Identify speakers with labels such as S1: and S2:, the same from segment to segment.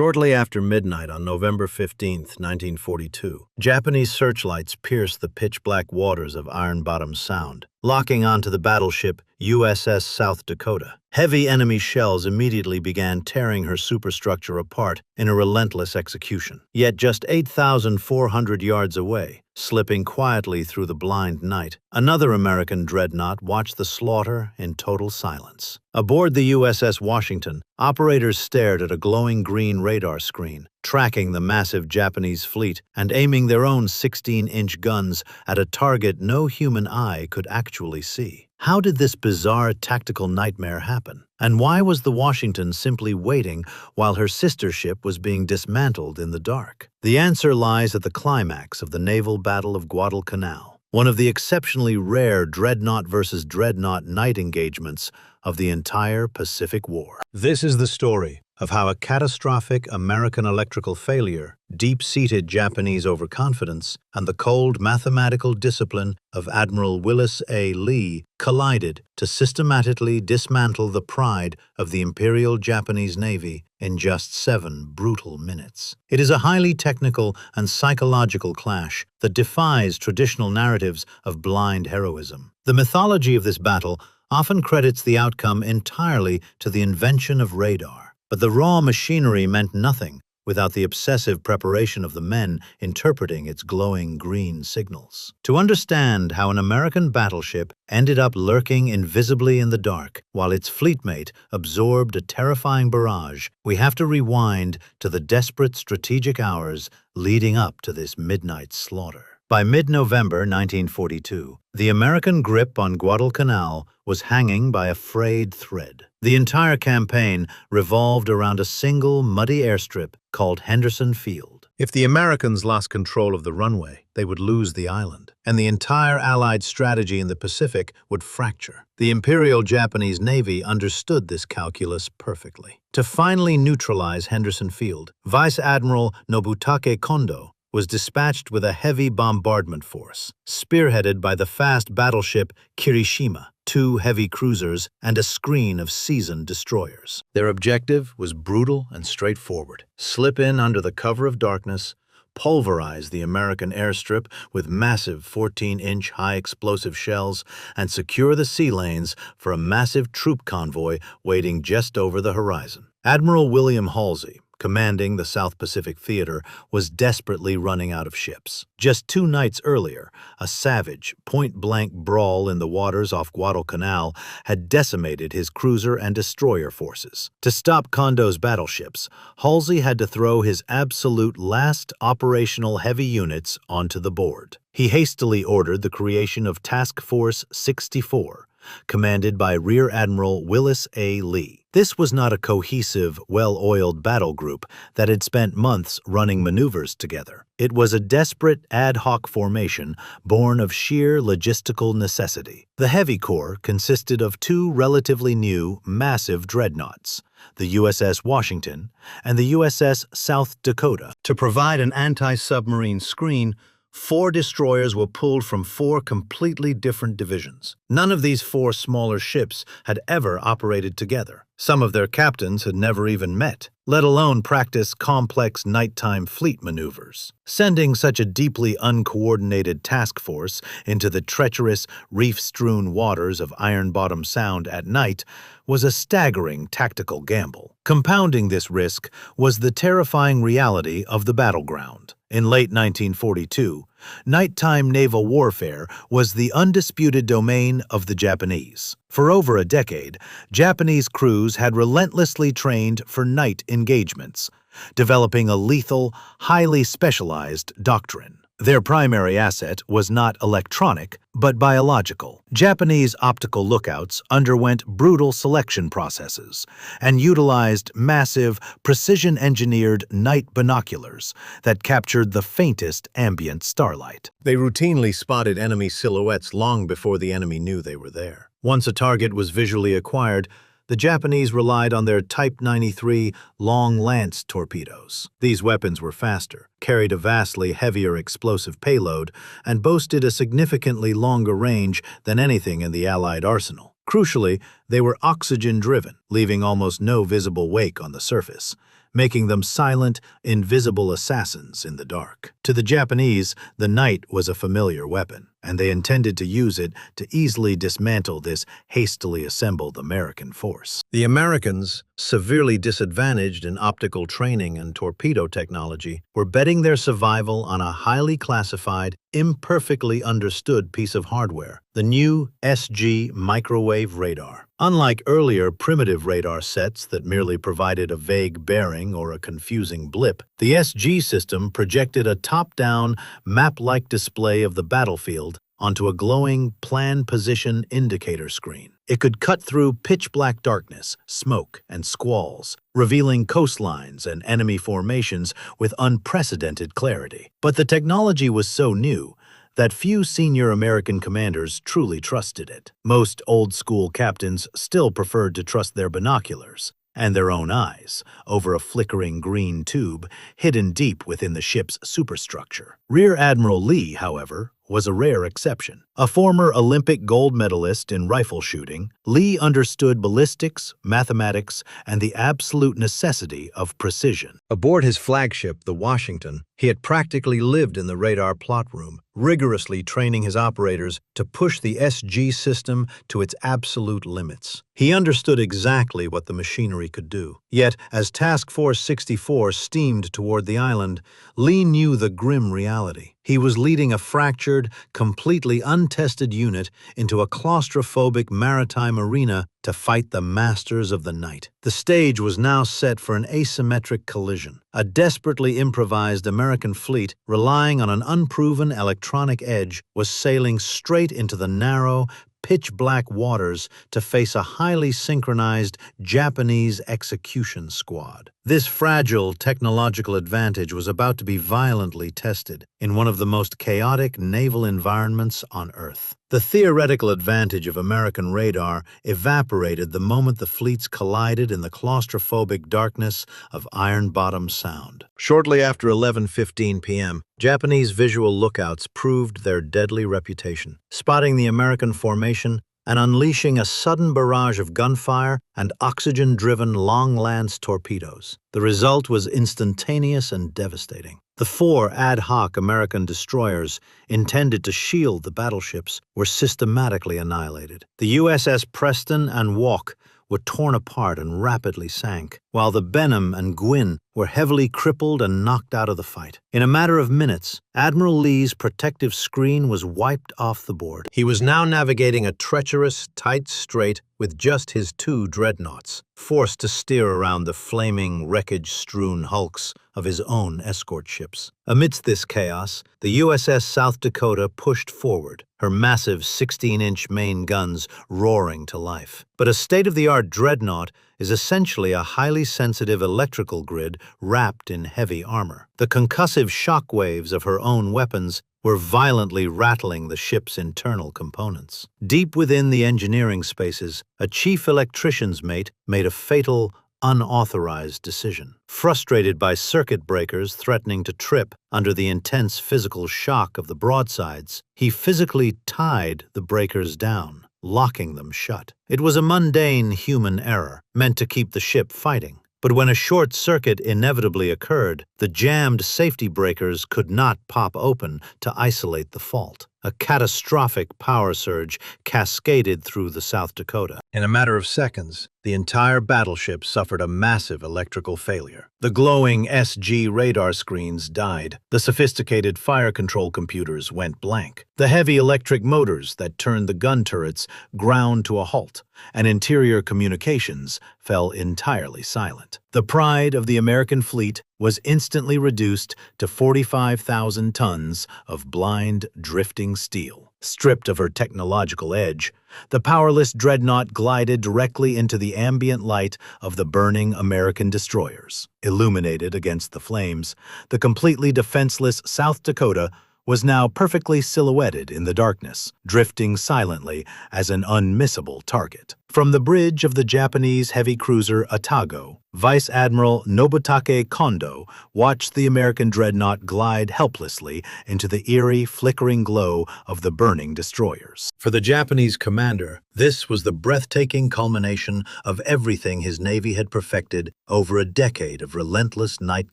S1: Shortly after midnight on November 15, 1942, Japanese searchlights pierced the pitch-black waters of Iron Bottom Sound, locking onto the battleship USS South Dakota. Heavy enemy shells immediately began tearing her superstructure apart in a relentless execution. Yet just 8,400 yards away, slipping quietly through the blind night, another American dreadnought watched the slaughter in total silence. Aboard the USS Washington, operators stared at a glowing green radar screen, tracking the massive Japanese fleet and aiming their own 16-inch guns at a target no human eye could actually see. How did this bizarre tactical nightmare happen? And why was the Washington simply waiting while her sister ship was being dismantled in the dark? The answer lies at the climax of the Naval Battle of Guadalcanal, one of the exceptionally rare dreadnought versus dreadnought night engagements of the entire Pacific War. This is the story of how a catastrophic American electrical failure, deep-seated Japanese overconfidence, and the cold mathematical discipline of Admiral Willis A. Lee collided to systematically dismantle the pride of the Imperial Japanese Navy in just 7 brutal minutes. It is a highly technical and psychological clash that defies traditional narratives of blind heroism. The mythology of this battle often credits the outcome entirely to the invention of radar. But the raw machinery meant nothing without the obsessive preparation of the men interpreting its glowing green signals. To understand how an American battleship ended up lurking invisibly in the dark while its fleetmate absorbed a terrifying barrage, we have to rewind to the desperate strategic hours leading up to this midnight slaughter. By mid-November 1942, the American grip on Guadalcanal was hanging by a frayed thread. The entire campaign revolved around a single muddy airstrip called Henderson Field. If the Americans lost control of the runway, they would lose the island, and the entire Allied strategy in the Pacific would fracture. The Imperial Japanese Navy understood this calculus perfectly. To finally neutralize Henderson Field, Vice Admiral Nobutake Kondo was dispatched with a heavy bombardment force, spearheaded by the fast battleship Kirishima, 2 heavy cruisers, and a screen of seasoned destroyers. Their objective was brutal and straightforward: slip in under the cover of darkness, pulverize the American airstrip with massive 14-inch high-explosive shells, and secure the sea lanes for a massive troop convoy waiting just over the horizon. Admiral William Halsey, commanding the South Pacific Theater, was desperately running out of ships. Just 2 nights earlier, a savage, point-blank brawl in the waters off Guadalcanal had decimated his cruiser and destroyer forces. To stop Kondo's battleships, Halsey had to throw his absolute last operational heavy units onto the board. He hastily ordered the creation of Task Force 64, commanded by Rear Admiral Willis A. Lee. This was not a cohesive, well-oiled battle group that had spent months running maneuvers together. It was a desperate ad hoc formation born of sheer logistical necessity. The Heavy Corps consisted of 2 relatively new, massive dreadnoughts, the USS Washington and the USS South Dakota. To provide an anti-submarine screen, 4 destroyers were pulled from 4 completely different divisions. None of these 4 smaller ships had ever operated together. Some of their captains had never even met, let alone practice complex nighttime fleet maneuvers. Sending such a deeply uncoordinated task force into the treacherous, reef-strewn waters of Iron Bottom Sound at night was a staggering tactical gamble. Compounding this risk was the terrifying reality of the battleground. In late 1942, nighttime naval warfare was the undisputed domain of the Japanese. For over a decade, Japanese crews had relentlessly trained for night engagements, developing a lethal, highly specialized doctrine. Their primary asset was not electronic, but biological. Japanese optical lookouts underwent brutal selection processes and utilized massive, precision-engineered night binoculars that captured the faintest ambient starlight. They routinely spotted enemy silhouettes long before the enemy knew they were there. Once a target was visually acquired, the Japanese relied on their Type 93 Long Lance torpedoes. These weapons were faster, carried a vastly heavier explosive payload, and boasted a significantly longer range than anything in the Allied arsenal. Crucially, they were oxygen-driven, leaving almost no visible wake on the surface, making them silent, invisible assassins in the dark. To the Japanese, the night was a familiar weapon, and they intended to use it to easily dismantle this hastily assembled American force. The Americans, severely disadvantaged in optical training and torpedo technology, were betting their survival on a highly classified, imperfectly understood piece of hardware, the new SG microwave radar. Unlike earlier primitive radar sets that merely provided a vague bearing or a confusing blip, the SG system projected a top-down, map-like display of the battlefield onto a glowing plan position indicator screen. It could cut through pitch-black darkness, smoke, and squalls, revealing coastlines and enemy formations with unprecedented clarity. But the technology was so new that few senior American commanders truly trusted it. Most old-school captains still preferred to trust their binoculars and their own eyes over a flickering green tube hidden deep within the ship's superstructure. Rear Admiral Lee, however, was a rare exception. A former Olympic gold medalist in rifle shooting, Lee understood ballistics, mathematics, and the absolute necessity of precision. Aboard his flagship, the Washington, he had practically lived in the radar plot room, rigorously training his operators to push the SG system to its absolute limits. He understood exactly what the machinery could do. Yet, as Task Force 64 steamed toward the island, Lee knew the grim reality. He was leading a fractured, completely untested unit into a claustrophobic maritime arena to fight the masters of the night. The stage was now set for an asymmetric collision. A desperately improvised American fleet, relying on an unproven electronic edge, was sailing straight into the narrow, pitch-black waters to face a highly synchronized Japanese execution squad. This fragile technological advantage was about to be violently tested in one of the most chaotic naval environments on Earth. The theoretical advantage of American radar evaporated the moment the fleets collided in the claustrophobic darkness of Iron Bottom Sound. Shortly after 11:15 p.m., Japanese visual lookouts proved their deadly reputation, spotting the American formation and unleashing a sudden barrage of gunfire and oxygen-driven long-lance torpedoes. The result was instantaneous and devastating. The 4 ad hoc American destroyers intended to shield the battleships were systematically annihilated. The USS Preston and Walk were torn apart and rapidly sank, while the Benham and Gwyn were heavily crippled and knocked out of the fight. In a matter of minutes, Admiral Lee's protective screen was wiped off the board. He was now navigating a treacherous, tight strait with just his 2 dreadnoughts, forced to steer around the flaming, wreckage-strewn hulks of his own escort ships. Amidst this chaos, the USS South Dakota pushed forward, her massive 16-inch main guns roaring to life. But a state-of-the-art dreadnought is essentially a highly sensitive electrical grid wrapped in heavy armor. The concussive shock waves of her own weapons were violently rattling the ship's internal components. Deep within the engineering spaces, a chief electrician's mate made a fatal, unauthorized decision. Frustrated by circuit breakers threatening to trip under the intense physical shock of the broadsides, he physically tied the breakers down, locking them shut. It was a mundane human error, meant to keep the ship fighting. But when a short circuit inevitably occurred, the jammed safety breakers could not pop open to isolate the fault. A catastrophic power surge cascaded through the South Dakota. In a matter of seconds, the entire battleship suffered a massive electrical failure. The glowing SG radar screens died. The sophisticated fire control computers went blank. The heavy electric motors that turned the gun turrets ground to a halt, and interior communications fell entirely silent. The pride of the American fleet was instantly reduced to 45,000 tons of blind, drifting steel. Stripped of her technological edge, the powerless dreadnought glided directly into the ambient light of the burning American destroyers. Illuminated against the flames, the completely defenseless South Dakota was now perfectly silhouetted in the darkness, drifting silently as an unmissable target. From the bridge of the Japanese heavy cruiser Atago, Vice Admiral Nobutake Kondo watched the American dreadnought glide helplessly into the eerie, flickering glow of the burning destroyers. For the Japanese commander, this was the breathtaking culmination of everything his navy had perfected over a decade of relentless night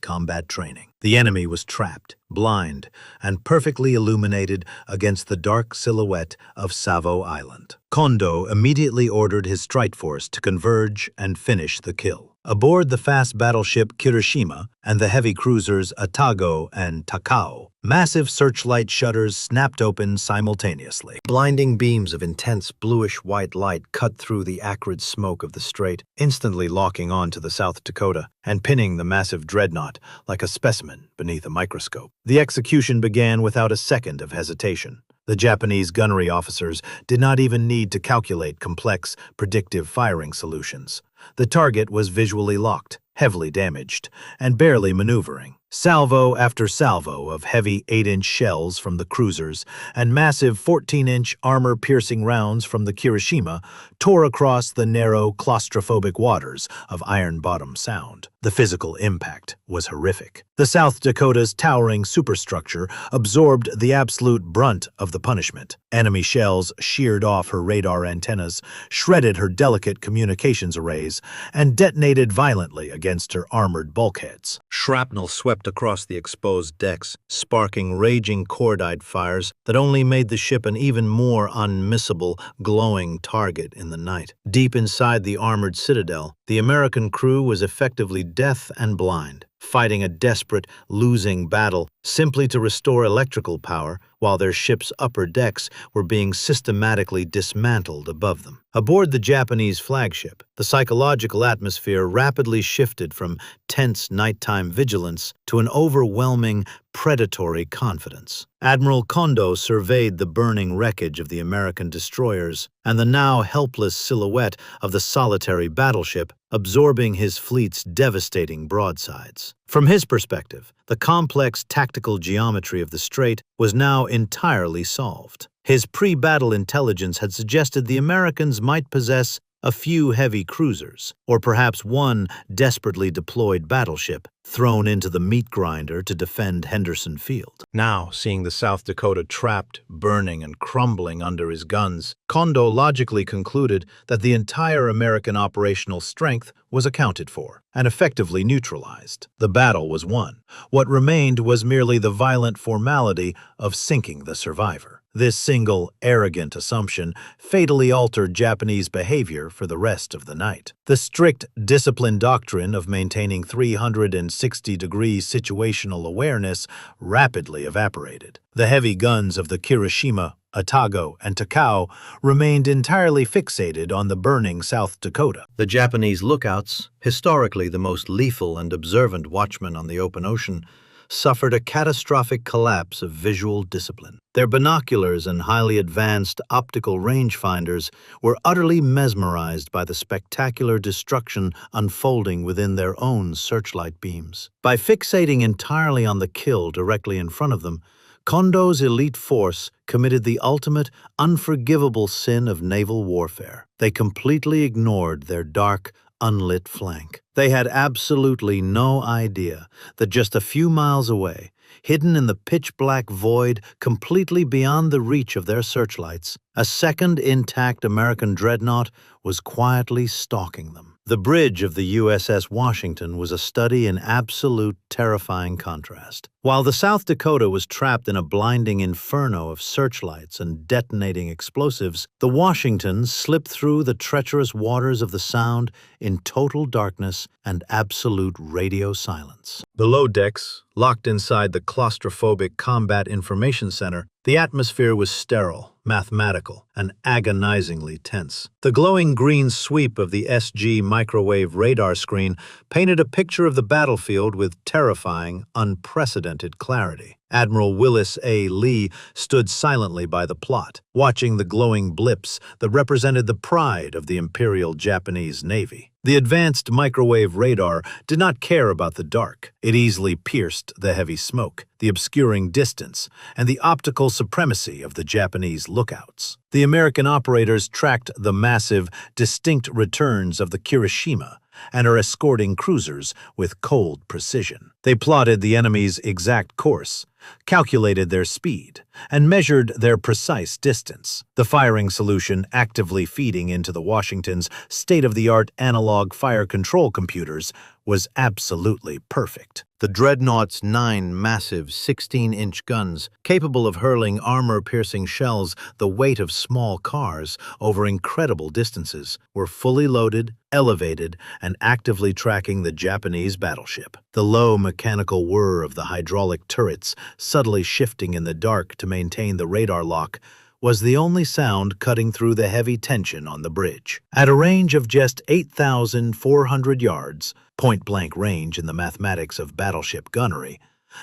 S1: combat training. The enemy was trapped, blind, and perfectly illuminated against the dark silhouette of Savo Island. Kondo immediately ordered his strike force to converge and finish the kill. Aboard the fast battleship Kirishima and the heavy cruisers Atago and Takao, massive searchlight shutters snapped open simultaneously. Blinding beams of intense bluish-white light cut through the acrid smoke of the strait, instantly locking on to the South Dakota and pinning the massive dreadnought like a specimen beneath a microscope. The execution began without a second of hesitation. The Japanese gunnery officers did not even need to calculate complex, predictive firing solutions. The target was visually locked, heavily damaged, and barely maneuvering. Salvo after salvo of heavy 8-inch shells from the cruisers and massive 14-inch armor-piercing rounds from the Kirishima tore across the narrow, claustrophobic waters of Iron Bottom Sound. The physical impact was horrific. The South Dakota's towering superstructure absorbed the absolute brunt of the punishment. Enemy shells sheared off her radar antennas, shredded her delicate communications arrays, and detonated violently against her armored bulkheads. Shrapnel swept across the exposed decks, sparking raging cordite fires that only made the ship an even more unmissable, glowing target in the night. Deep inside the armored citadel, the American crew was effectively deaf and blind, fighting a desperate, losing battle simply to restore electrical power while their ship's upper decks were being systematically dismantled above them. Aboard the Japanese flagship, the psychological atmosphere rapidly shifted from tense nighttime vigilance to an overwhelming, predatory confidence. Admiral Kondo surveyed the burning wreckage of the American destroyers and the now helpless silhouette of the solitary battleship, absorbing his fleet's devastating broadsides. From his perspective, the complex tactical geometry of the strait was now entirely solved. His pre-battle intelligence had suggested the Americans might possess a few heavy cruisers, or perhaps one desperately deployed battleship thrown into the meat grinder to defend Henderson Field. Now, seeing the South Dakota trapped, burning, and crumbling under his guns, Kondo logically concluded that the entire American operational strength was accounted for and effectively neutralized. The battle was won. What remained was merely the violent formality of sinking the survivor. This single, arrogant assumption fatally altered Japanese behavior for the rest of the night. The strict discipline doctrine of maintaining 360-degree situational awareness rapidly evaporated. The heavy guns of the Kirishima, Atago, and Takao remained entirely fixated on the burning South Dakota. The Japanese lookouts, historically the most lethal and observant watchmen on the open ocean, suffered a catastrophic collapse of visual discipline. Their binoculars and highly advanced optical rangefinders were utterly mesmerized by the spectacular destruction unfolding within their own searchlight beams. By fixating entirely on the kill directly in front of them, Kondo's elite force committed the ultimate, unforgivable sin of naval warfare. They completely ignored their dark, unlit flank. They had absolutely no idea that just a few miles away, hidden in the pitch-black void completely beyond the reach of their searchlights, a second intact American dreadnought was quietly stalking them. The bridge of the USS Washington was a study in absolute terrifying contrast. While the South Dakota was trapped in a blinding inferno of searchlights and detonating explosives, the Washington slipped through the treacherous waters of the Sound in total darkness and absolute radio silence. Below decks, locked inside the claustrophobic Combat Information Center, the atmosphere was sterile, mathematical, and agonizingly tense. The glowing green sweep of the SG microwave radar screen painted a picture of the battlefield with terrifying, unprecedented clarity. Admiral Willis A. Lee stood silently by the plot, watching the glowing blips that represented the pride of the Imperial Japanese Navy. The advanced microwave radar did not care about the dark. It easily pierced the heavy smoke, the obscuring distance, and the optical supremacy of the Japanese lookouts. The American operators tracked the massive, distinct returns of the Kirishima and are escorting cruisers with cold precision. They plotted the enemy's exact course, calculated their speed, and measured their precise distance. The firing solution actively feeding into the Washington's state-of-the-art analog fire control computers was absolutely perfect. The dreadnought's 9 massive 16-inch guns, capable of hurling armor-piercing shells the weight of small cars over incredible distances, were fully loaded, elevated, and actively tracking the Japanese battleship. The low mechanical whir of the hydraulic turrets, subtly shifting in the dark to maintain the radar lock, was the only sound cutting through the heavy tension on the bridge. At a range of just 8,400 yards, point-blank range in the mathematics of battleship gunnery,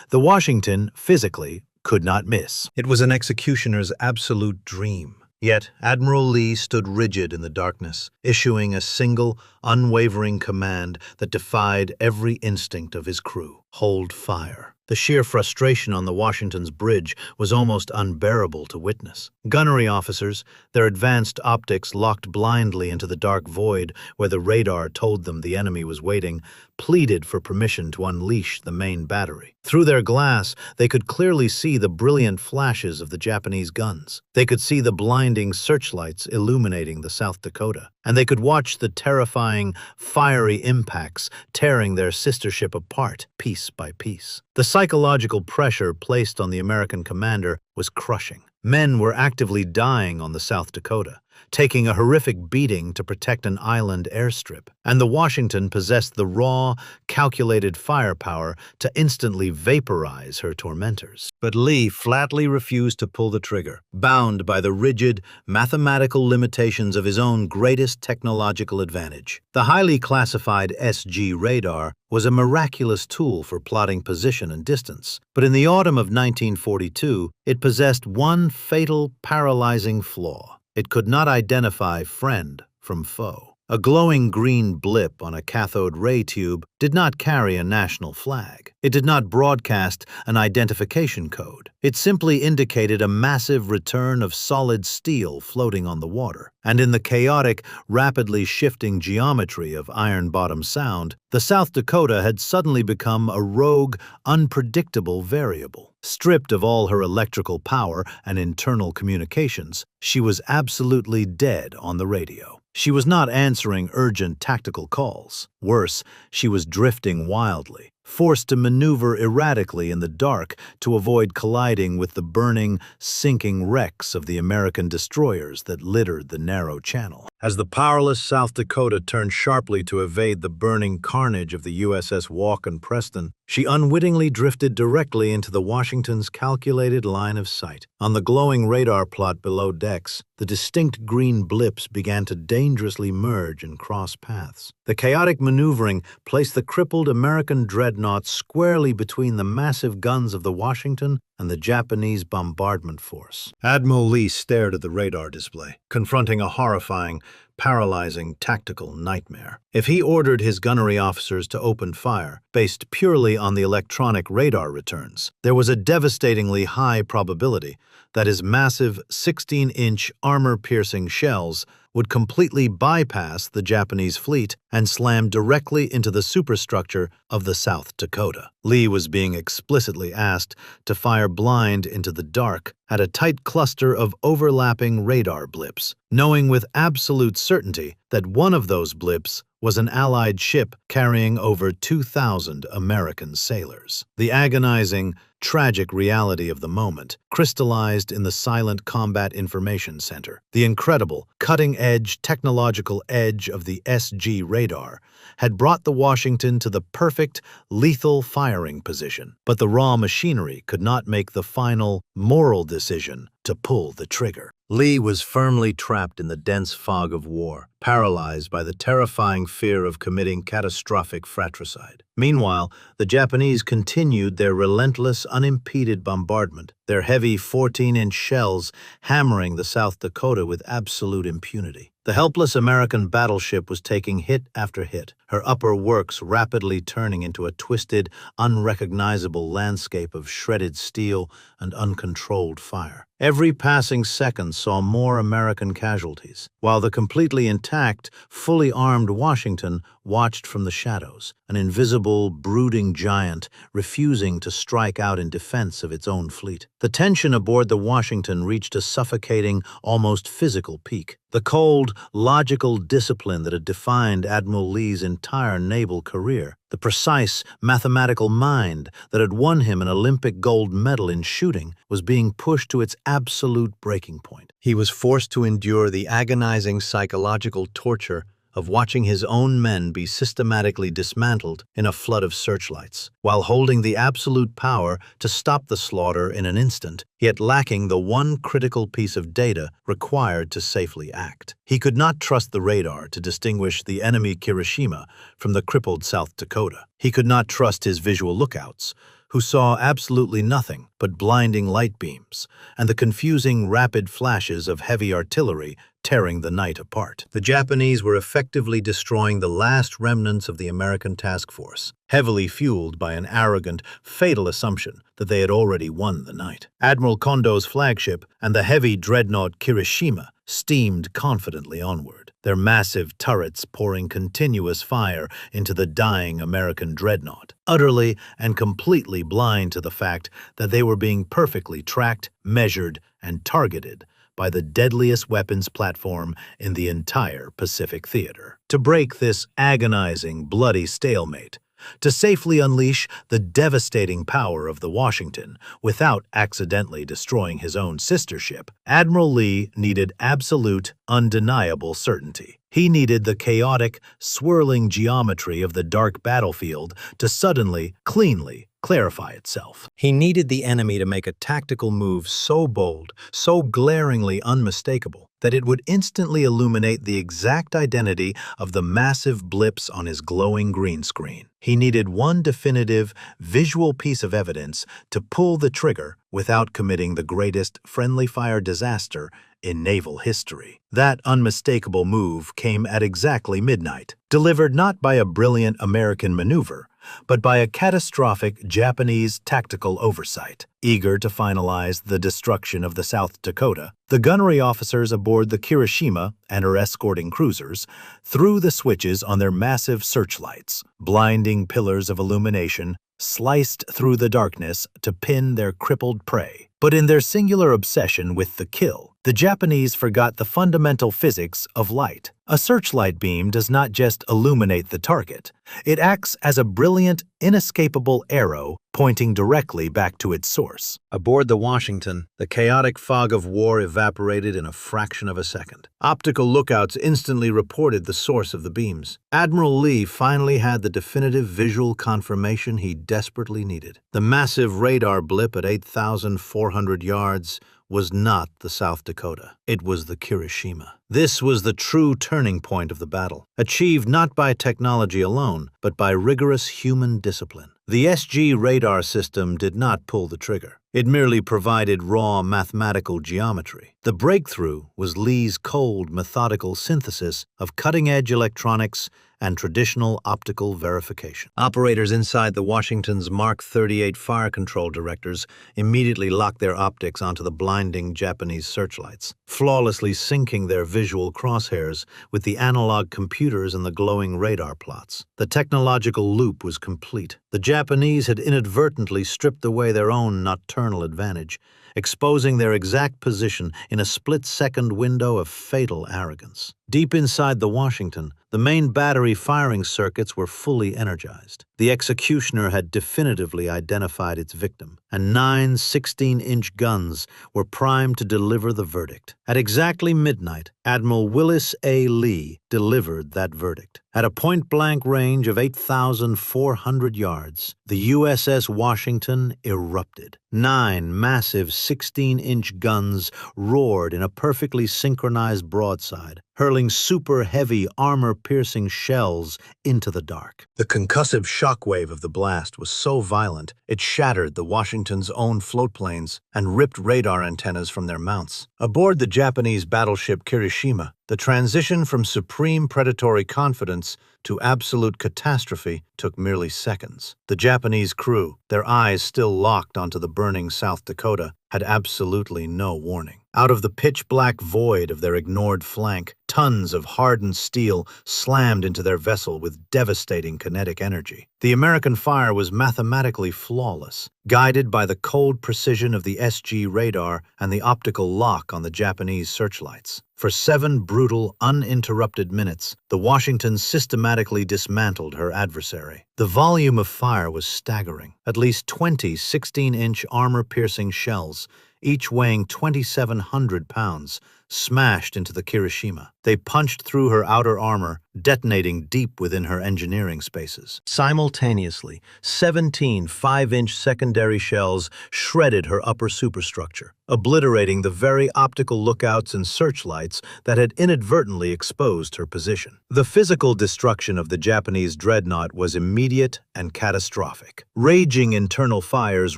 S1: the Washington physically could not miss. It was an executioner's absolute dream. Yet Admiral Lee stood rigid in the darkness, issuing a single, unwavering command that defied every instinct of his crew: hold fire. The sheer frustration on the Washington's bridge was almost unbearable to witness. Gunnery officers, their advanced optics locked blindly into the dark void where the radar told them the enemy was waiting, pleaded for permission to unleash the main battery. Through their glass, they could clearly see the brilliant flashes of the Japanese guns. They could see the blinding searchlights illuminating the South Dakota, and they could watch the terrifying, fiery impacts tearing their sister ship apart piece by piece. The psychological pressure placed on the American commander was crushing. Men were actively dying on the South Dakota, taking a horrific beating to protect an island airstrip, and the Washington possessed the raw, calculated firepower to instantly vaporize her tormentors. But Lee flatly refused to pull the trigger, bound by the rigid, mathematical limitations of his own greatest technological advantage. The highly classified SG radar was a miraculous tool for plotting position and distance, but in the autumn of 1942, it possessed one fatal, paralyzing flaw. It could not identify friend from foe. A glowing green blip on a cathode ray tube did not carry a national flag. It did not broadcast an identification code. It simply indicated a massive return of solid steel floating on the water. And in the chaotic, rapidly shifting geometry of Iron Bottom Sound, the South Dakota had suddenly become a rogue, unpredictable variable. Stripped of all her electrical power and internal communications, she was absolutely dead on the radio. She was not answering urgent tactical calls. Worse, she was drifting wildly, forced to maneuver erratically in the dark to avoid colliding with the burning, sinking wrecks of the American destroyers that littered the narrow channel. As the powerless South Dakota turned sharply to evade the burning carnage of the USS Washington, she unwittingly drifted directly into the Washington's calculated line of sight. On the glowing radar plot below decks, the distinct green blips began to dangerously merge and cross paths. The chaotic maneuvering placed the crippled American dreadnought squarely between the massive guns of the Washington and the Japanese bombardment force. Admiral Lee stared at the radar display, confronting a horrifying, paralyzing tactical nightmare. If he ordered his gunnery officers to open fire, based purely on the electronic radar returns, there was a devastatingly high probability that his massive 16-inch armor-piercing shells would completely bypass the Japanese fleet and slam directly into the superstructure of the South Dakota. Lee was being explicitly asked to fire blind into the dark at a tight cluster of overlapping radar blips, knowing with absolute certainty that one of those blips was an Allied ship carrying over 2,000 American sailors. The agonizing, tragic reality of the moment crystallized in the silent combat information center. The incredible, cutting-edge technological edge of the SG radar had brought the Washington to the perfect, lethal firing position, but the raw machinery could not make the final, moral decision to pull the trigger. Lee was firmly trapped in the dense fog of war, paralyzed by the terrifying fear of committing catastrophic fratricide. Meanwhile, the Japanese continued their relentless, unimpeded bombardment, their heavy 14-inch shells hammering the South Dakota with absolute impunity. The helpless American battleship was taking hit after hit, her upper works rapidly turning into a twisted, unrecognizable landscape of shredded steel and uncontrolled fire. Every passing second saw more American casualties, while the completely intact, fully armed Washington watched from the shadows, an invisible, brooding giant refusing to strike out in defense of its own fleet. The tension aboard the Washington reached a suffocating, almost physical peak. The cold, logical discipline that had defined Admiral Lee's entire naval career, the precise, mathematical mind that had won him an Olympic gold medal in shooting, was being pushed to its absolute breaking point. He was forced to endure the agonizing psychological torture of watching his own men be systematically dismantled in a flood of searchlights, while holding the absolute power to stop the slaughter in an instant, yet lacking the one critical piece of data required to safely act. He could not trust the radar to distinguish the enemy Kirishima from the crippled South Dakota. He could not trust his visual lookouts, who saw absolutely nothing but blinding light beams and the confusing rapid flashes of heavy artillery tearing the night apart. The Japanese were effectively destroying the last remnants of the American task force, heavily fueled by an arrogant, fatal assumption that they had already won the night. Admiral Kondo's flagship and the heavy dreadnought Kirishima steamed confidently onward, their massive turrets pouring continuous fire into the dying American dreadnought, utterly and completely blind to the fact that they were being perfectly tracked, measured, and targeted by the deadliest weapons platform in the entire Pacific theater. To break this agonizing, bloody stalemate, to safely unleash the devastating power of the Washington without accidentally destroying his own sister ship, Admiral Lee needed absolute, undeniable certainty. He needed the chaotic, swirling geometry of the dark battlefield to suddenly, cleanly clarify itself. He needed the enemy to make a tactical move so bold, so glaringly unmistakable, that it would instantly illuminate the exact identity of the massive blips on his glowing green screen. He needed one definitive, visual piece of evidence to pull the trigger without committing the greatest friendly fire disaster in naval history. That unmistakable move came at exactly midnight, delivered not by a brilliant American maneuver, but by a catastrophic Japanese tactical oversight. Eager to finalize the destruction of the South Dakota, the gunnery officers aboard the Kirishima and her escorting cruisers threw the switches on their massive searchlights. Blinding pillars of illumination sliced through the darkness to pin their crippled prey. But in their singular obsession with the kill, the Japanese forgot the fundamental physics of light. A searchlight beam does not just illuminate the target. It acts as a brilliant, inescapable arrow pointing directly back to its source. Aboard the Washington, the chaotic fog of war evaporated in a fraction of a second. Optical lookouts instantly reported the source of the beams. Admiral Lee finally had the definitive visual confirmation he desperately needed. The massive radar blip at 8,400 yards was not the South Dakota. It was the Kirishima. This was the true turning point of the battle, achieved not by technology alone, but by rigorous human discipline. The SG radar system did not pull the trigger. It merely provided raw mathematical geometry. The breakthrough was Lee's cold, methodical synthesis of cutting-edge electronics and traditional optical verification. Operators inside the Washington's Mark 38 fire control directors immediately locked their optics onto the blinding Japanese searchlights, flawlessly syncing their visual crosshairs with the analog computers and the glowing radar plots. The technological loop was complete. The Japanese had inadvertently stripped away their own nocturnal advantage, exposing their exact position in a split-second window of fatal arrogance. Deep inside the Washington, the main battery firing circuits were fully energized. The executioner had definitively identified its victim, and 9 16-inch guns were primed to deliver the verdict. At exactly midnight, Admiral Willis A. Lee delivered that verdict. At a point-blank range of 8,400 yards, the USS Washington erupted. 9 massive 16-inch guns roared in a perfectly synchronized broadside, hurling super-heavy, armor-piercing shells into the dark. The concussive shockwave of the blast was so violent, it shattered the Washington's own floatplanes and ripped radar antennas from their mounts. Aboard the Japanese battleship Kirishima, the transition from supreme predatory confidence to absolute catastrophe took merely seconds. The Japanese crew, their eyes still locked onto the burning South Dakota, had absolutely no warning. Out of the pitch-black void of their ignored flank, tons of hardened steel slammed into their vessel with devastating kinetic energy. The American fire was mathematically flawless, guided by the cold precision of the SG radar and the optical lock on the Japanese searchlights. For 7 brutal, uninterrupted minutes, the Washington systematically dismantled her adversary. The volume of fire was staggering. At least 20 16-inch armor-piercing shells, each weighing 2,700 pounds, smashed into the Kirishima. They punched through her outer armor, detonating deep within her engineering spaces. Simultaneously, 17 5-inch secondary shells shredded her upper superstructure, obliterating the very optical lookouts and searchlights that had inadvertently exposed her position. The physical destruction of the Japanese dreadnought was immediate and catastrophic. Raging internal fires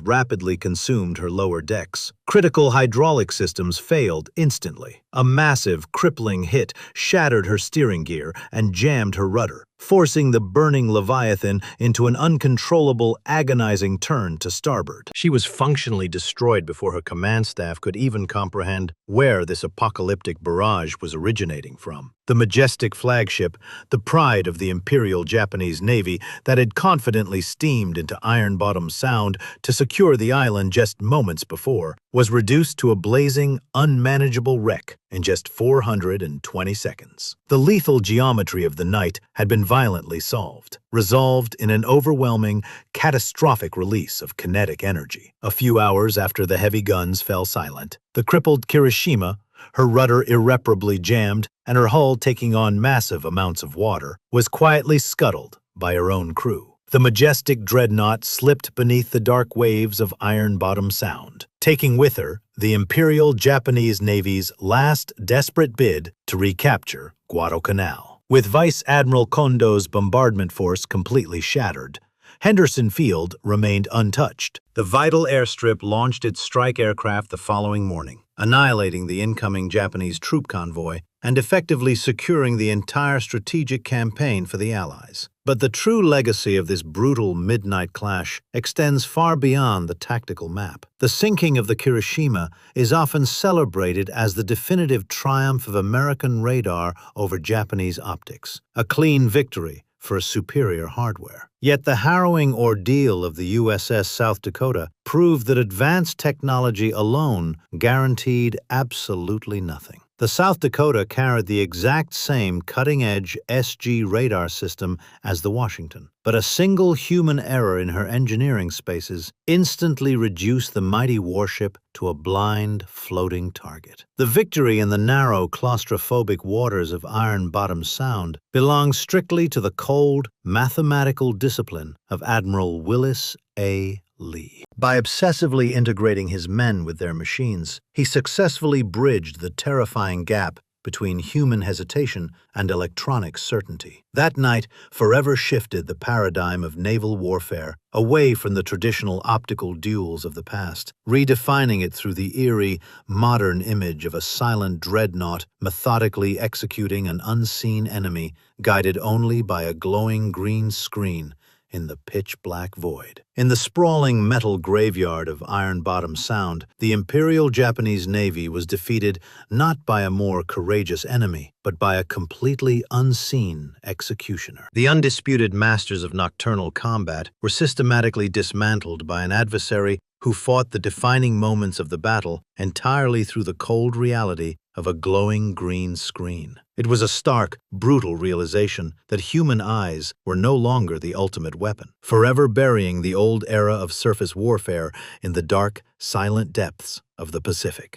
S1: rapidly consumed her lower decks. Critical hydraulic systems failed instantly. A massive, crippling hit shattered her steering gear and jammed her rudder, forcing the burning Leviathan into an uncontrollable, agonizing turn to starboard. She was functionally destroyed before her command staff could even comprehend where this apocalyptic barrage was originating from. The majestic flagship, the pride of the Imperial Japanese Navy that had confidently steamed into Iron Bottom Sound to secure the island just moments before, was reduced to a blazing, unmanageable wreck in just 420 seconds. The lethal geometry of the night had been violently solved, resolved in an overwhelming, catastrophic release of kinetic energy. A few hours after the heavy guns fell silent, the crippled Kirishima, her rudder irreparably jammed and her hull taking on massive amounts of water, was quietly scuttled by her own crew. The majestic dreadnought slipped beneath the dark waves of Iron Bottom Sound, taking with her the Imperial Japanese Navy's last desperate bid to recapture Guadalcanal. With Vice Admiral Kondo's bombardment force completely shattered, Henderson Field remained untouched. The vital airstrip launched its strike aircraft the following morning, annihilating the incoming Japanese troop convoy and effectively securing the entire strategic campaign for the Allies. But the true legacy of this brutal midnight clash extends far beyond the tactical map. The sinking of the Kirishima is often celebrated as the definitive triumph of American radar over Japanese optics, a clean victory for superior hardware. Yet the harrowing ordeal of the USS South Dakota proved that advanced technology alone guaranteed absolutely nothing. The South Dakota carried the exact same cutting-edge SG radar system as the Washington, but a single human error in her engineering spaces instantly reduced the mighty warship to a blind, floating target. The victory in the narrow, claustrophobic waters of Iron Bottom Sound belongs strictly to the cold, mathematical discipline of Admiral Willis A. Lee. By obsessively integrating his men with their machines, he successfully bridged the terrifying gap between human hesitation and electronic certainty. That night forever shifted the paradigm of naval warfare away from the traditional optical duels of the past, redefining it through the eerie, modern image of a silent dreadnought methodically executing an unseen enemy, guided only by a glowing green screen in the pitch-black void. In the sprawling metal graveyard of Iron Bottom Sound, the Imperial Japanese Navy was defeated not by a more courageous enemy, but by a completely unseen executioner. The undisputed masters of nocturnal combat were systematically dismantled by an adversary who fought the defining moments of the battle entirely through the cold reality of a glowing green screen. It was a stark, brutal realization that human eyes were no longer the ultimate weapon, forever burying the old era of surface warfare in the dark, silent depths of the Pacific.